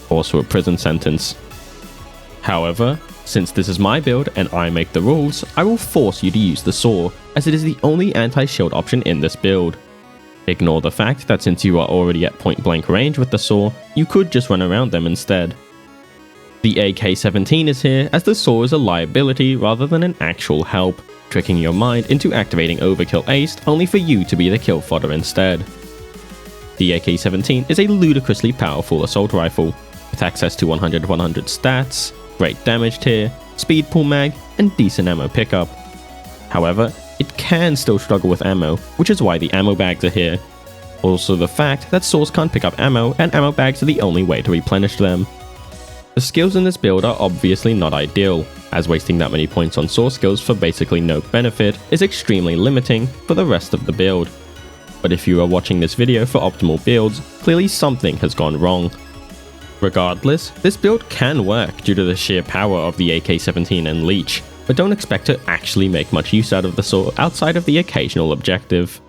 Also a prison sentence. However, since this is my build and I make the rules, I will force you to use the saw, as it is the only anti-shield option in this build. Ignore the fact that since you are already at point blank range with the saw, you could just run around them instead. The AK-17 is here as the saw is a liability rather than an actual help, tricking your mind into activating Overkill Aced only for you to be the kill fodder instead. The AK-17 is a ludicrously powerful assault rifle, with access to 100/100 stats, great damage tier, speed pool mag, and decent ammo pickup. However, it can still struggle with ammo, which is why the ammo bags are here. Also the fact that saws can't pick up ammo and ammo bags are the only way to replenish them. The skills in this build are obviously not ideal, as wasting that many points on saw skills for basically no benefit is extremely limiting for the rest of the build. But if you are watching this video for optimal builds, clearly something has gone wrong. Regardless, this build can work due to the sheer power of the AK-17 and Leech, but don't expect to actually make much use out of the saw outside of the occasional objective.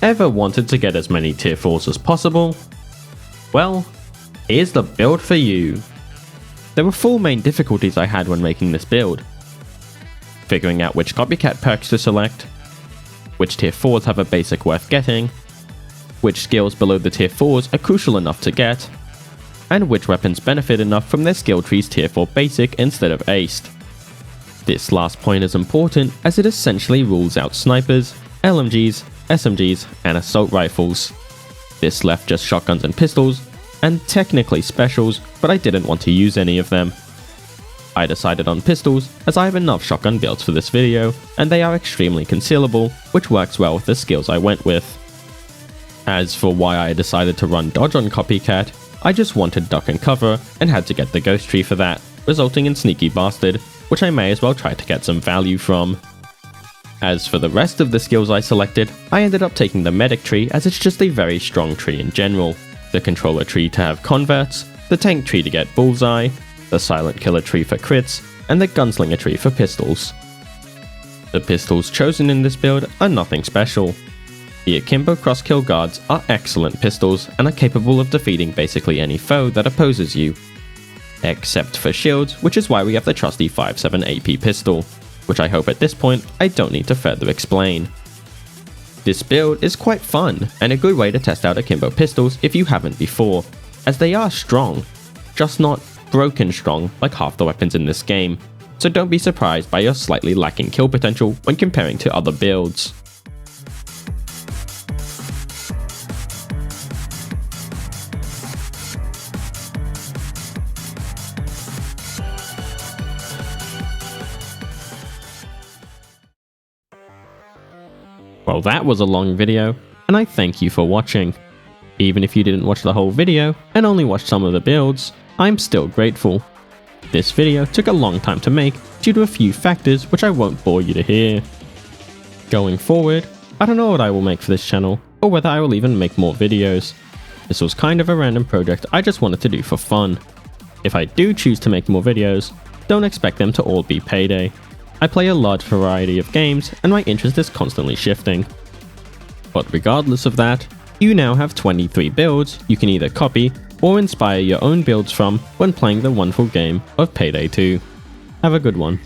Ever wanted to get as many tier 4s as possible? Well, here's the build for you. There were 4 main difficulties I had when making this build. Figuring out which Copycat perks to select, which tier 4s have a basic worth getting, which skills below the tier 4s are crucial enough to get, and which weapons benefit enough from their skill tree's tier 4 basic instead of aced. This last point is important as it essentially rules out snipers, LMGs, SMGs, and assault rifles. This left just shotguns and pistols, and technically specials, but I didn't want to use any of them. I decided on pistols as I have enough shotgun builds for this video, and they are extremely concealable, which works well with the skills I went with. As for why I decided to run dodge on Copycat, I just wanted duck and cover and had to get the ghost tree for that, resulting in sneaky bastard, which I may as well try to get some value from. As for the rest of the skills I selected, I ended up taking the medic tree as it's just a very strong tree in general, the controller tree to have converts, the tank tree to get bullseye, the silent killer tree for crits, and the gunslinger tree for pistols. The pistols chosen in this build are nothing special. The Akimbo Crosskill Guards are excellent pistols and are capable of defeating basically any foe that opposes you. Except for shields, which is why we have the trusty 5.7 AP pistol, which I hope at this point I don't need to further explain. This build is quite fun, and a good way to test out Akimbo pistols if you haven't before, as they are strong, just not broken strong like half the weapons in this game, so don't be surprised by your slightly lacking kill potential when comparing to other builds. Well, that was a long video, and I thank you for watching. Even if you didn't watch the whole video and only watched some of the builds, I'm still grateful. This video took a long time to make due to a few factors which I won't bore you to hear. Going forward, I don't know what I will make for this channel, or whether I will even make more videos. This was kind of a random project I just wanted to do for fun. If I do choose to make more videos, don't expect them to all be Payday. I play a large variety of games and my interest is constantly shifting. But regardless of that, you now have 23 builds you can either copy or inspire your own builds from when playing the wonderful game of Payday 2. Have a good one.